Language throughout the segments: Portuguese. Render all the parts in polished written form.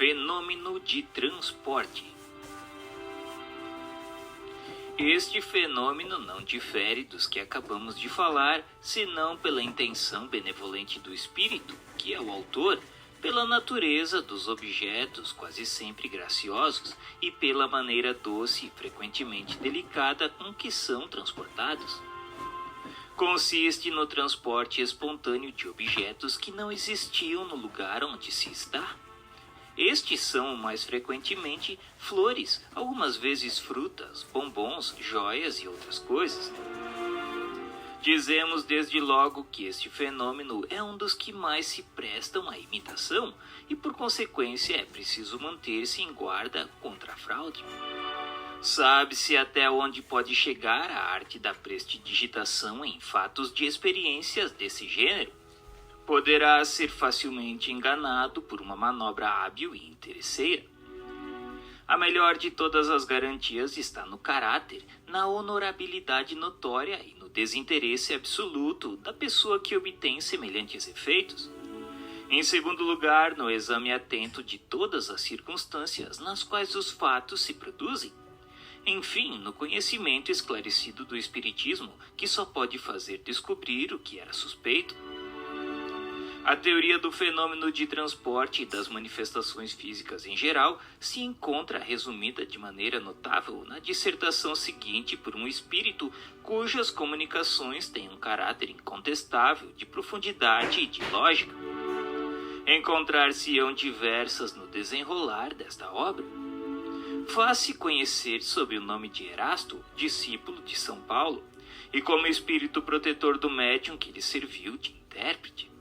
Fenômeno de transporte. Este fenômeno não difere dos que acabamos de falar, senão pela intenção benevolente do espírito, que é o autor, pela natureza dos objetos quase sempre graciosos e pela maneira doce e frequentemente delicada com que são transportados. Consiste no transporte espontâneo de objetos que não existiam no lugar onde se está. Estes são, mais frequentemente, flores, algumas vezes frutas, bombons, joias e outras coisas. Dizemos desde logo que este fenômeno é um dos que mais se prestam à imitação e, por consequência, é preciso manter-se em guarda contra a fraude. Sabe-se até onde pode chegar a arte da prestidigitação em fatos de experiências desse gênero. Poderá ser facilmente enganado por uma manobra hábil e interesseira. A melhor de todas as garantias está no caráter, na honorabilidade notória e no desinteresse absoluto da pessoa que obtém semelhantes efeitos. Em segundo lugar, no exame atento de todas as circunstâncias nas quais os fatos se produzem. Enfim, no conhecimento esclarecido do espiritismo, que só pode fazer descobrir o que era suspeito. A teoria do fenômeno de transporte e das manifestações físicas em geral se encontra resumida de maneira notável na dissertação seguinte por um espírito cujas comunicações têm um caráter incontestável de profundidade e de lógica. Encontrar-se-ão diversas no desenrolar desta obra. Faz-se conhecer sob o nome de Erasto, discípulo de São Paulo, e como espírito protetor do médium que lhe serviu de intérprete.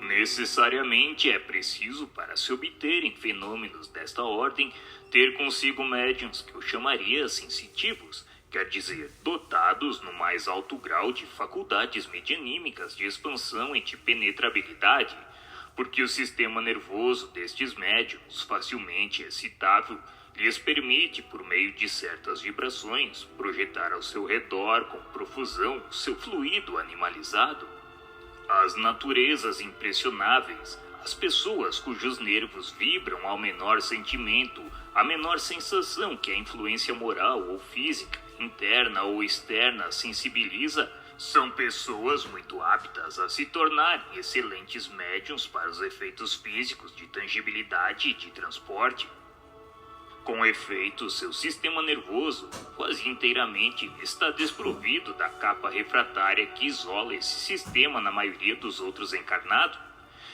Necessariamente é preciso, para se obterem fenômenos desta ordem, ter consigo médiuns que eu chamaria sensitivos, quer dizer, dotados no mais alto grau de faculdades medianímicas de expansão e de penetrabilidade, porque o sistema nervoso destes médiuns, facilmente excitável, lhes permite, por meio de certas vibrações, projetar ao seu redor com profusão seu fluido animalizado. As naturezas impressionáveis, as pessoas cujos nervos vibram ao menor sentimento, a menor sensação que a influência moral ou física, interna ou externa, sensibiliza, são pessoas muito aptas a se tornarem excelentes médiuns para os efeitos físicos de tangibilidade e de transporte. Com efeito, seu sistema nervoso, quase inteiramente, está desprovido da capa refratária que isola esse sistema na maioria dos outros encarnados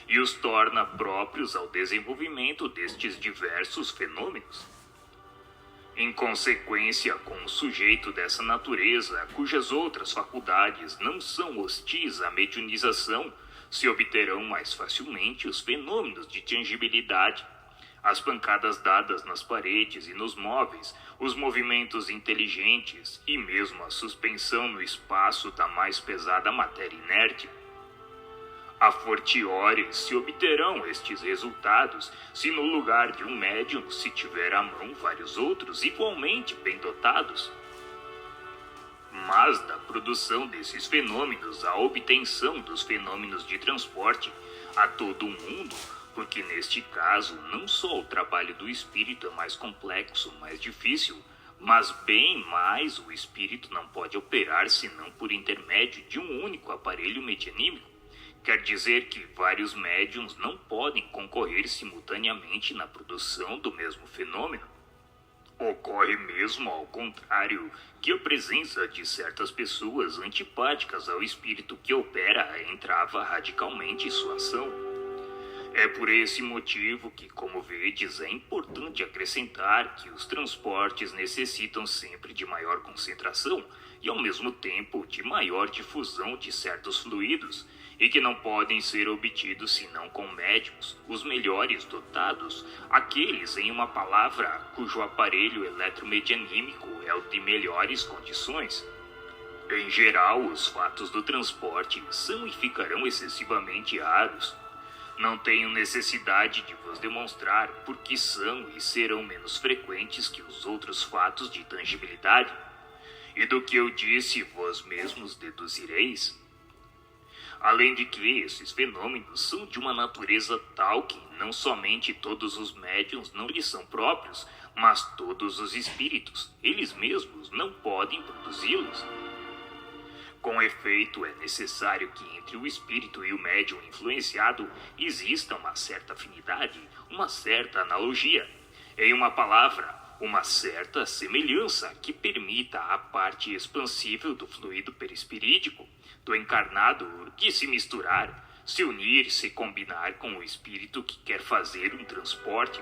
e os torna próprios ao desenvolvimento destes diversos fenômenos. Em consequência, com um sujeito dessa natureza, cujas outras faculdades não são hostis à mediunização, se obterão mais facilmente os fenômenos de tangibilidade, as pancadas dadas nas paredes e nos móveis, os movimentos inteligentes e mesmo a suspensão no espaço da mais pesada matéria inerte. A fortiori se obterão estes resultados se no lugar de um médium se tiver à mão vários outros igualmente bem dotados. Mas da produção desses fenômenos à obtenção dos fenômenos de transporte a todo o mundo, porque neste caso não só o trabalho do espírito é mais complexo, mais difícil, mas bem mais o espírito não pode operar senão por intermédio de um único aparelho medianímico. Quer dizer que vários médiums não podem concorrer simultaneamente na produção do mesmo fenômeno. Ocorre mesmo ao contrário, que a presença de certas pessoas antipáticas ao espírito que opera entrava radicalmente em sua ação. É por esse motivo que, como vedes, é importante acrescentar que os transportes necessitam sempre de maior concentração e, ao mesmo tempo, de maior difusão de certos fluidos, e que não podem ser obtidos senão com médiums, os melhores dotados, aqueles, em uma palavra, cujo aparelho eletromedianímico é o de melhores condições. Em geral, os fatos do transporte são e ficarão excessivamente raros. Não tenho necessidade de vos demonstrar porque são e serão menos frequentes que os outros fatos de tangibilidade. E do que eu disse, vós mesmos deduzireis. Além de que esses fenômenos são de uma natureza tal que não somente todos os médiuns não lhes são próprios, mas todos os espíritos, eles mesmos, não podem produzi-los. Com efeito, é necessário que entre o espírito e o médium influenciado exista uma certa afinidade, uma certa analogia. Em uma palavra, uma certa semelhança que permita à parte expansível do fluido perispirídico, do encarnado, de se misturar, se unir, se combinar com o espírito que quer fazer um transporte.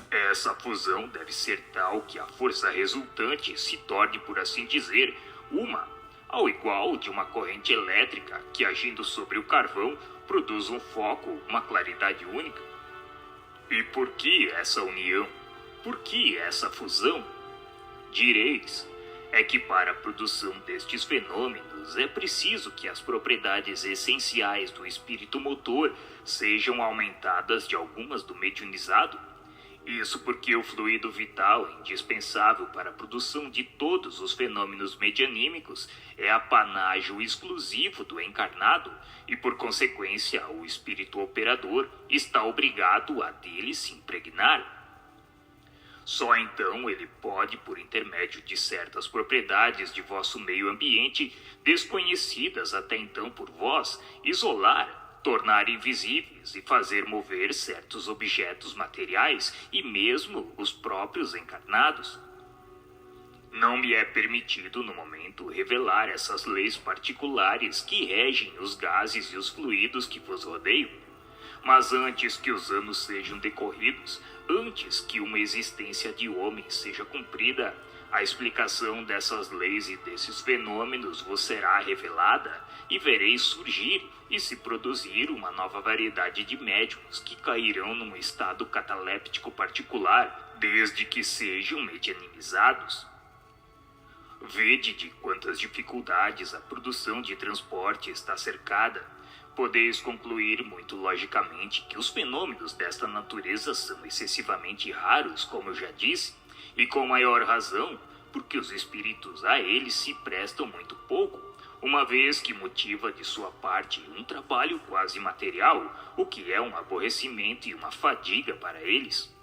Essa fusão deve ser tal que a força resultante se torne, por assim dizer, uma, ao igual de uma corrente elétrica que, agindo sobre o carvão, produz um foco, uma claridade única. E por que essa união? Por que essa fusão? Direis, é que para a produção destes fenômenos é preciso que as propriedades essenciais do espírito motor sejam aumentadas de algumas do mediunizado. Isso porque o fluido vital indispensável para a produção de todos os fenômenos medianímicos é apanágio exclusivo do encarnado e, por consequência, o espírito operador está obrigado a dele se impregnar. Só então ele pode, por intermédio de certas propriedades de vosso meio ambiente, desconhecidas até então por vós, isolar, tornar invisíveis e fazer mover certos objetos materiais e mesmo os próprios encarnados. Não me é permitido no momento revelar essas leis particulares que regem os gases e os fluidos que vos rodeiam, mas antes que os anos sejam decorridos, antes que uma existência de homem seja cumprida, a explicação dessas leis e desses fenômenos vos será revelada e vereis surgir e se produzir uma nova variedade de médiuns que cairão num estado cataléptico particular, desde que sejam medianimizados. Vede de quantas dificuldades a produção de transporte está cercada. Podeis concluir muito logicamente que os fenômenos desta natureza são excessivamente raros, como eu já disse, e com maior razão, porque os espíritos a eles se prestam muito pouco, uma vez que motiva de sua parte um trabalho quase material, o que é um aborrecimento e uma fadiga para eles.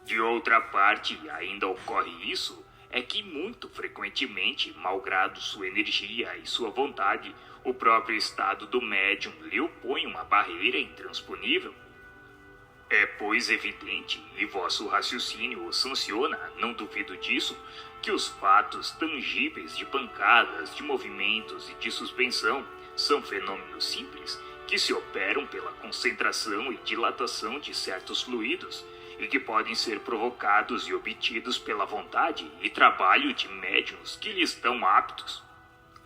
De outra parte, ainda ocorre isso, é que muito frequentemente, malgrado sua energia e sua vontade, o próprio estado do médium lhe opõe uma barreira intransponível. É, pois, evidente, e vosso raciocínio o sanciona, não duvido disso, que os fatos tangíveis de pancadas, de movimentos e de suspensão são fenômenos simples que se operam pela concentração e dilatação de certos fluidos e que podem ser provocados e obtidos pela vontade e trabalho de médiuns que lhes estão aptos.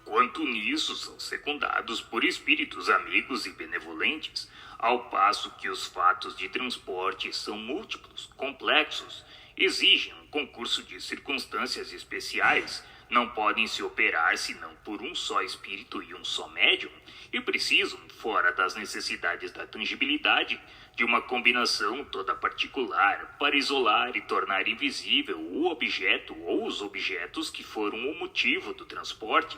Quanto nisso são secundados por espíritos amigos e benevolentes, ao passo que os fatos de transporte são múltiplos, complexos, exigem um concurso de circunstâncias especiais, não podem se operar senão por um só espírito e um só médium, e precisam, fora das necessidades da tangibilidade, de uma combinação toda particular para isolar e tornar invisível o objeto ou os objetos que foram o motivo do transporte.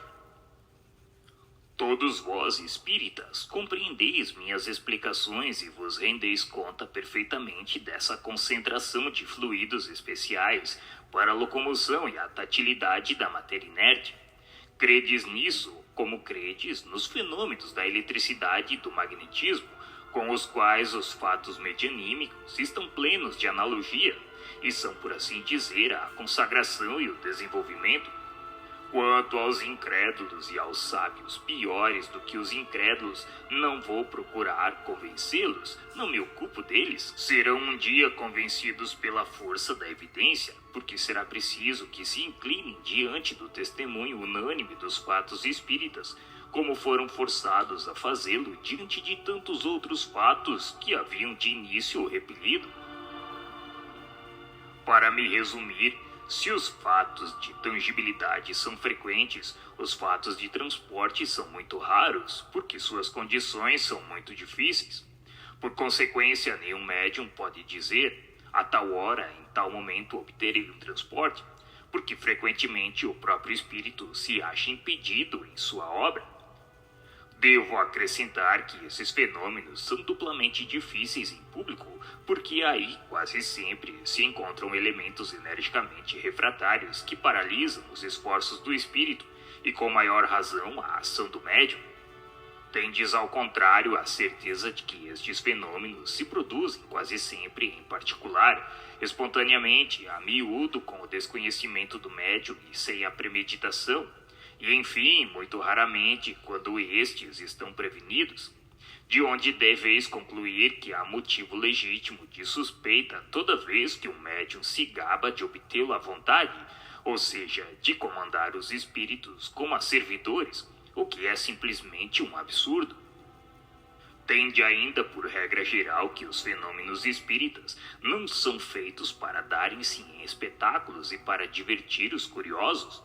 Todos vós, espíritas, compreendeis minhas explicações e vos rendeis conta perfeitamente dessa concentração de fluidos especiais para a locomoção e a tatilidade da matéria inerte. Credes nisso, como credes nos fenômenos da eletricidade e do magnetismo, com os quais os fatos medianímicos estão plenos de analogia e são, por assim dizer, a consagração e o desenvolvimento. Quanto aos incrédulos e aos sábios piores do que os incrédulos, não vou procurar convencê-los, não me ocupo deles. Serão um dia convencidos pela força da evidência, porque será preciso que se inclinem diante do testemunho unânime dos fatos espíritas, como foram forçados a fazê-lo diante de tantos outros fatos que haviam de início repelido. Para me resumir, se os fatos de tangibilidade são frequentes, os fatos de transporte são muito raros, porque suas condições são muito difíceis. Por consequência, nenhum médium pode dizer, a tal hora, em tal momento, obterei um transporte, porque frequentemente o próprio espírito se acha impedido em sua obra. Devo acrescentar que esses fenômenos são duplamente difíceis em público, porque aí quase sempre se encontram elementos energicamente refratários que paralisam os esforços do espírito e, com maior razão, a ação do médium. Tendes, ao contrário, a certeza de que estes fenômenos se produzem quase sempre, em particular, espontaneamente, a miúdo, com o desconhecimento do médium e sem a premeditação, e, enfim, muito raramente, quando estes estão prevenidos, de onde deveis concluir que há motivo legítimo de suspeita toda vez que um médium se gaba de obtê-lo à vontade, ou seja, de comandar os espíritos como a servidores, o que é simplesmente um absurdo. Tende ainda por regra geral que os fenômenos espíritas não são feitos para darem-se em espetáculos e para divertir os curiosos.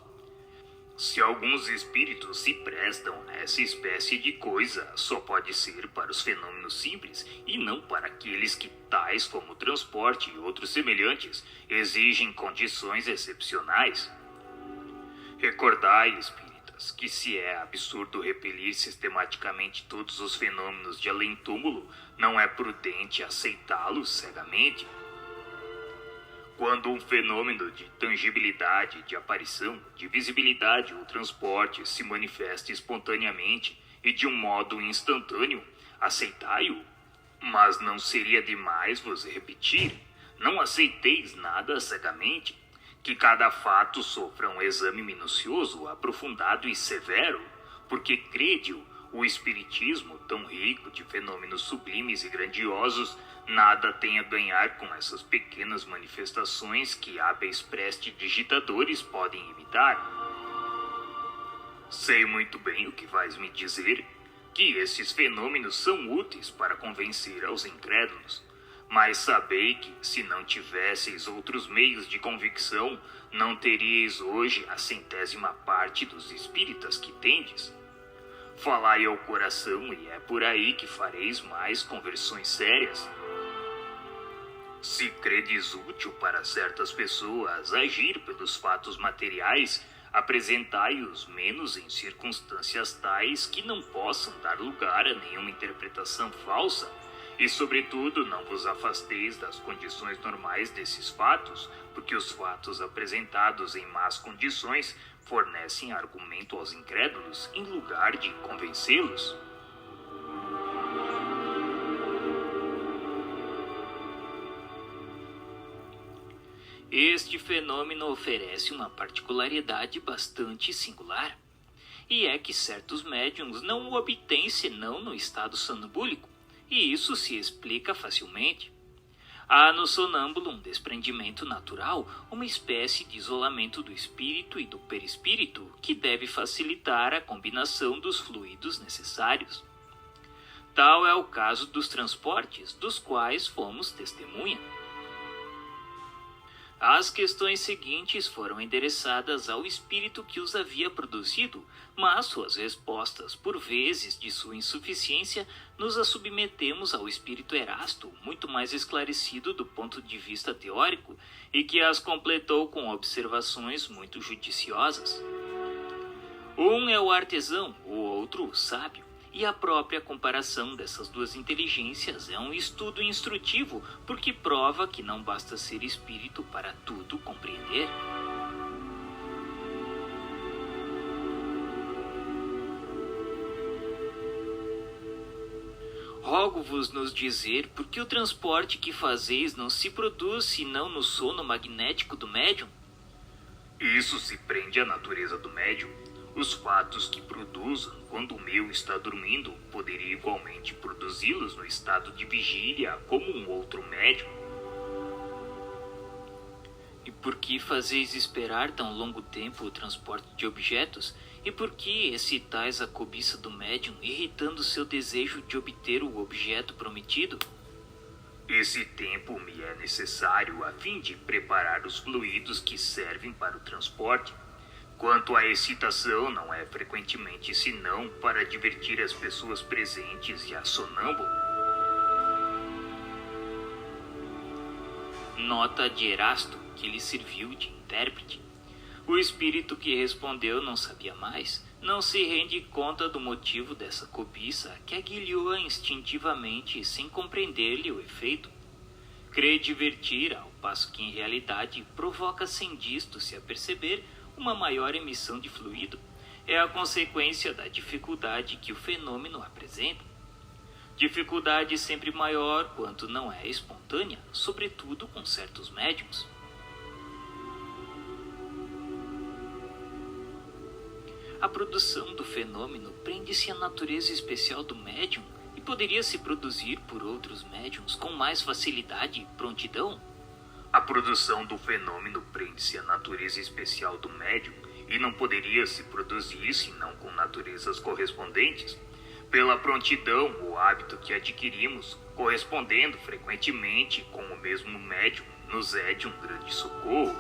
Se alguns espíritos se prestam a essa espécie de coisa, só pode ser para os fenômenos simples e não para aqueles que, tais como o transporte e outros semelhantes, exigem condições excepcionais. Recordai, espíritas, que se é absurdo repelir sistematicamente todos os fenômenos de além-túmulo, não é prudente aceitá-los cegamente. Quando um fenômeno de tangibilidade, de aparição, de visibilidade ou transporte se manifesta espontaneamente e de um modo instantâneo, aceitai-o. Mas não seria demais vos repetir, não aceiteis nada cegamente, que cada fato sofra um exame minucioso, aprofundado e severo, porque crede-o, o espiritismo, tão rico de fenômenos sublimes e grandiosos, nada tem a ganhar com essas pequenas manifestações que hábeis prestidigitadores podem imitar. Sei muito bem o que vais me dizer, que esses fenômenos são úteis para convencer aos incrédulos. Mas sabei que, se não tivesseis outros meios de convicção, não teríeis hoje a 100ª parte dos espíritas que tendes. Falai ao coração e é por aí que fareis mais conversões sérias. Se credes útil para certas pessoas agir pelos fatos materiais, apresentai-os menos em circunstâncias tais que não possam dar lugar a nenhuma interpretação falsa, e, sobretudo, não vos afasteis das condições normais desses fatos, porque os fatos apresentados em más condições fornecem argumento aos incrédulos em lugar de convencê-los. Este fenômeno oferece uma particularidade bastante singular, e é que certos médiuns não o obtêm senão no estado sonambúlico, e isso se explica facilmente. Há no sonâmbulo um desprendimento natural, uma espécie de isolamento do espírito e do perispírito que deve facilitar a combinação dos fluidos necessários. Tal é o caso dos transportes, dos quais fomos testemunha. As questões seguintes foram endereçadas ao espírito que os havia produzido, mas suas respostas, por vezes de sua insuficiência, nos as submetemos ao espírito Erasto, muito mais esclarecido do ponto de vista teórico, e que as completou com observações muito judiciosas. Um é o artesão, o outro o sábio. E a própria comparação dessas duas inteligências é um estudo instrutivo, porque prova que não basta ser espírito para tudo compreender. Rogo-vos nos dizer por que o transporte que fazeis não se produz senão no sono magnético do médium? Isso se prende à natureza do médium. Os fatos que produzam quando o meu está dormindo poderia igualmente produzi-los no estado de vigília como um outro médium. E por que fazeis esperar tão longo tempo o transporte de objetos? E por que excitais a cobiça do médium, irritando seu desejo de obter o objeto prometido? Esse tempo me é necessário a fim de preparar os fluidos que servem para o transporte. Quanto à excitação, não é frequentemente senão para divertir as pessoas presentes e a sonâmbulo. Nota de Erasto, que lhe serviu de intérprete. O espírito que respondeu não sabia mais, Não se rende conta do motivo dessa cobiça que aguilhou-a instintivamente sem compreender-lhe o efeito. Crê divertir, ao passo que em realidade provoca sem disto se aperceber uma maior emissão de fluido. É a consequência da dificuldade que o fenômeno apresenta. Dificuldade sempre maior quanto não é espontânea, sobretudo com certos médiums. A produção do fenômeno prende-se à natureza especial do médium e poderia se produzir por outros médiums com mais facilidade e prontidão? A produção do fenômeno prende-se à natureza especial do médium e não poderia se produzir senão com naturezas correspondentes, pela prontidão ou hábito que adquirimos, correspondendo frequentemente com o mesmo médium, nos é de um grande socorro.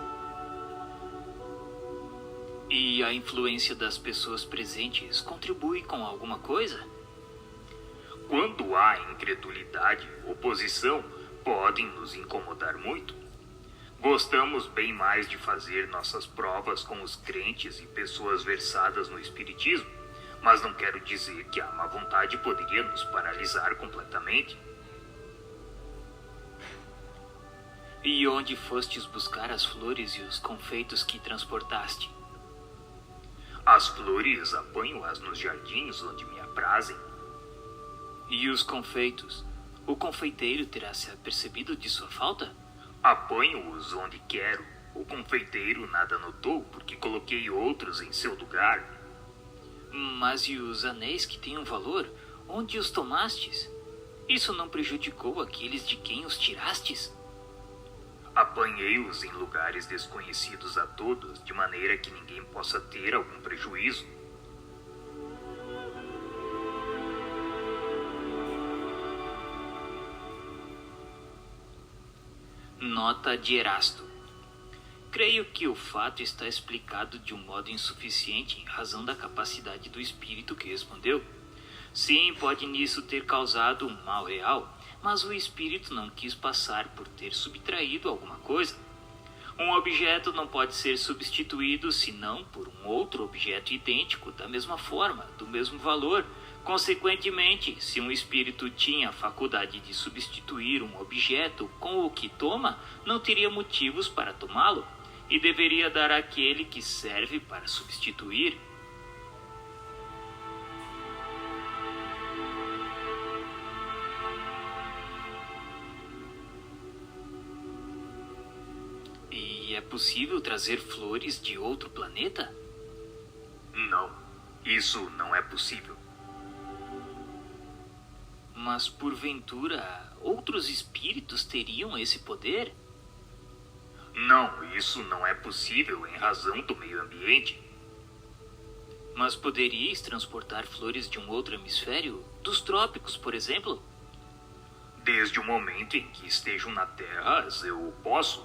E a influência das pessoas presentes contribui com alguma coisa? Quando há incredulidade, oposição, podem nos incomodar muito. Gostamos bem mais de fazer nossas provas com os crentes e pessoas versadas no espiritismo, mas não quero dizer que a má vontade poderia nos paralisar completamente. E onde fostes buscar as flores e os confeitos que transportaste? As flores apanho-as nos jardins onde me aprazem. E os confeitos? O confeiteiro terá se apercebido de sua falta? Apanho-os onde quero. O confeiteiro nada notou porque coloquei outros em seu lugar. Mas e os anéis que têm um valor? Onde os tomastes? Isso não prejudicou aqueles de quem os tirastes? Apanhei-os em lugares desconhecidos a todos, de maneira que ninguém possa ter algum prejuízo. Nota de Erasto. Creio que o fato está explicado de um modo insuficiente em razão da capacidade do espírito que respondeu. Sim, pode nisso ter causado um mal real, mas o espírito não quis passar por ter subtraído alguma coisa. Um objeto não pode ser substituído senão por um outro objeto idêntico, da mesma forma, do mesmo valor. Consequentemente, se um espírito tinha a faculdade de substituir um objeto com o que toma, não teria motivos para tomá-lo, e deveria dar àquele que serve para substituir. E é possível trazer flores de outro planeta? Não, isso não é possível. Mas porventura, outros espíritos teriam esse poder? Não, isso não é possível em razão do meio ambiente. Mas poderíeis transportar flores de um outro hemisfério? Dos trópicos, por exemplo? Desde o momento em que estejam na Terra, eu posso.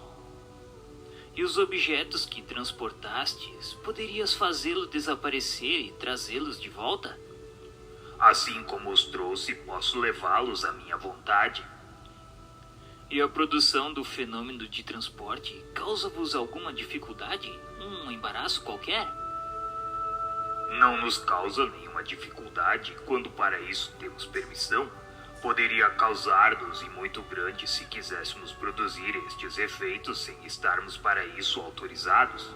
E os objetos que transportastes, poderias fazê-lo desaparecer e trazê-los de volta? Assim como os trouxe, posso levá-los à minha vontade. E a produção do fenômeno de transporte causa-vos alguma dificuldade? Um embaraço qualquer? Não nos causa nenhuma dificuldade quando para isso temos permissão. Poderia causar-nos e muito grande se quiséssemos produzir estes efeitos sem estarmos para isso autorizados.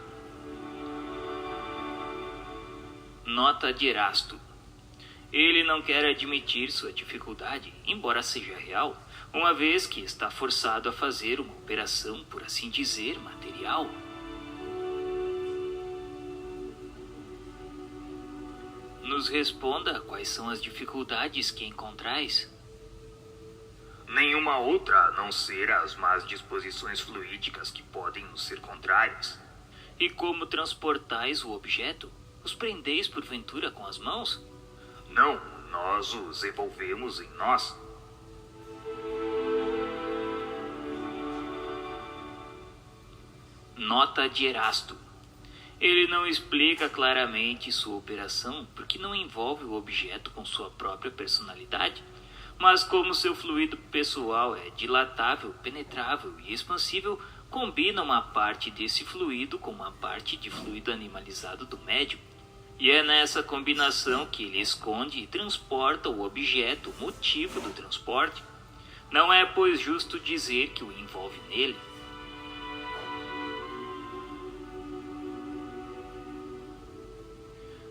Nota de Erasto. Ele não quer admitir sua dificuldade, embora seja real, uma vez que está forçado a fazer uma operação, por assim dizer, material. Nos responda quais são as dificuldades que encontrais. Nenhuma outra a não ser as más disposições fluídicas que podem nos ser contrárias. E como transportais o objeto? Os prendeis porventura com as mãos? Não, nós os envolvemos em nós. Nota de Erasto. Ele não explica claramente sua operação porque não envolve o objeto com sua própria personalidade, mas como seu fluido pessoal é dilatável, penetrável e expansível, combina uma parte desse fluido com uma parte de fluido animalizado do médium. E é nessa combinação que ele esconde e transporta o objeto, motivo do transporte. Não é, pois, justo dizer que o envolve nele.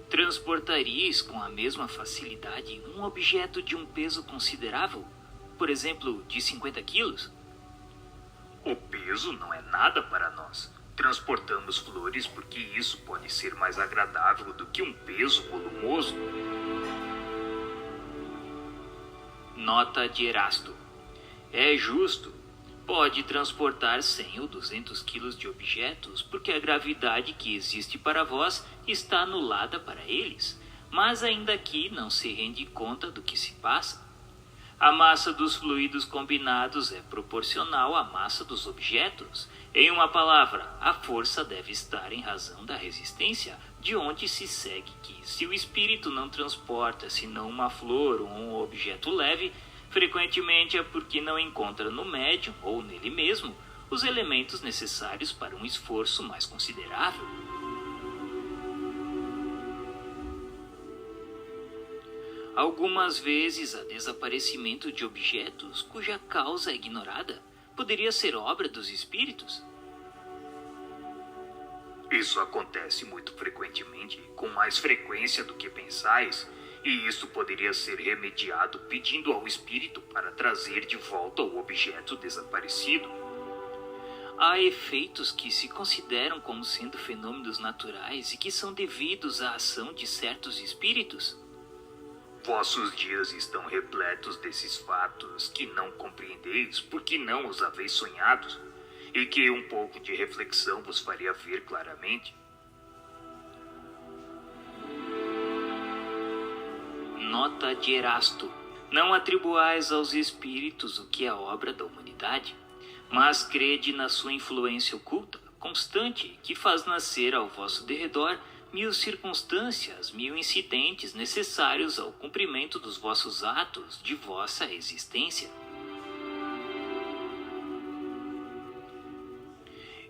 Transportaríeis com a mesma facilidade um objeto de um peso considerável, por exemplo, de 50 quilos? O peso não é nada para nós. Transportamos flores porque isso pode ser mais agradável do que um peso volumoso. Nota de Erasto. É justo. Pode transportar 100 ou 200 quilos de objetos porque a gravidade que existe para vós está anulada para eles, mas ainda aqui não se rende conta do que se passa. A massa dos fluidos combinados é proporcional à massa dos objetos. Em uma palavra, a força deve estar em razão da resistência, de onde se segue que, se o espírito não transporta senão uma flor ou um objeto leve, frequentemente é porque não encontra no médium ou nele mesmo os elementos necessários para um esforço mais considerável. Algumas vezes, há desaparecimento de objetos cuja causa é ignorada. Poderia ser obra dos espíritos? Isso acontece muito frequentemente, com mais frequência do que pensais, e isso poderia ser remediado pedindo ao espírito para trazer de volta o objeto desaparecido. Há efeitos que se consideram como sendo fenômenos naturais e que são devidos à ação de certos espíritos. Vossos dias estão repletos desses fatos que não compreendeis porque não os haveis sonhados, e que um pouco de reflexão vos faria ver claramente. Nota de Erasto. Não atribuais aos espíritos o que é obra da humanidade, mas crede na sua influência oculta, constante, que faz nascer ao vosso derredor 1000 circunstâncias, 1000 incidentes necessários ao cumprimento dos vossos atos, de vossa existência.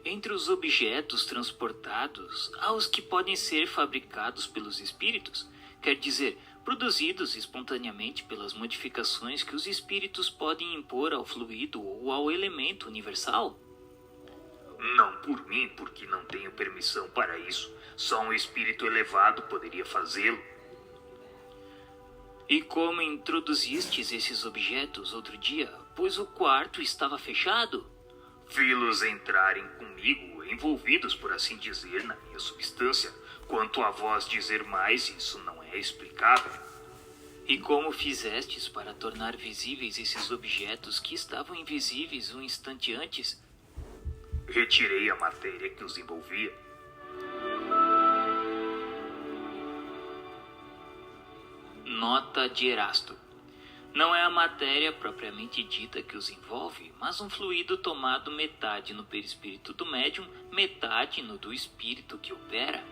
Entre os objetos transportados, há os que podem ser fabricados pelos espíritos, quer dizer, produzidos espontaneamente pelas modificações que os espíritos podem impor ao fluido ou ao elemento universal. Não por mim, porque não tenho permissão para isso. Só um espírito elevado poderia fazê-lo. E como introduzistes esses objetos outro dia, pois o quarto estava fechado? Vi-los entrarem comigo, envolvidos, por assim dizer, na minha substância. Quanto a vós dizer mais, isso não é explicável. E como fizestes para tornar visíveis esses objetos que estavam invisíveis um instante antes? Retirei a matéria que os envolvia. Nota de Erasto. Não é a matéria propriamente dita que os envolve, mas um fluido tomado metade no perispírito do médium, metade no do espírito que opera.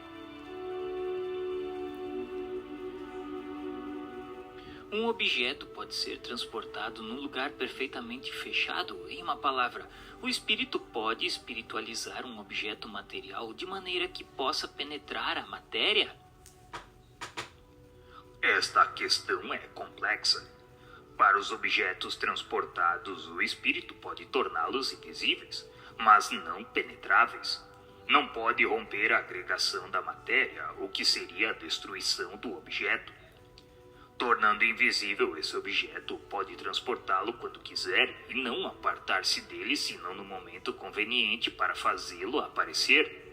Um objeto pode ser transportado num lugar perfeitamente fechado. Em uma palavra, o espírito pode espiritualizar um objeto material de maneira que possa penetrar a matéria? Esta questão é complexa. Para os objetos transportados, o espírito pode torná-los invisíveis, mas não penetráveis. Não pode romper a agregação da matéria, o que seria a destruição do objeto. Tornando invisível esse objeto, pode transportá-lo quando quiser e não apartar-se dele senão no momento conveniente para fazê-lo aparecer.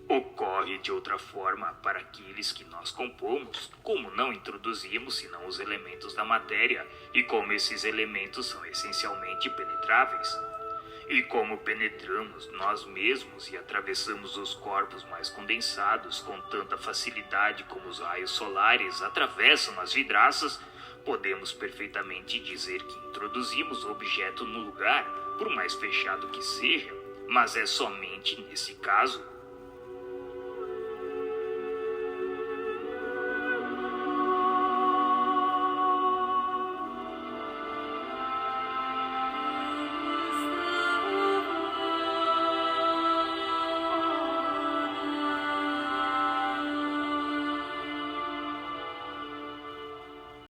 Ocorre de outra forma para aqueles que nós compomos, como não introduzimos senão os elementos da matéria e como esses elementos são essencialmente penetráveis. E como penetramos nós mesmos e atravessamos os corpos mais condensados com tanta facilidade como os raios solares atravessam as vidraças, podemos perfeitamente dizer que introduzimos o objeto no lugar, por mais fechado que seja, mas é somente nesse caso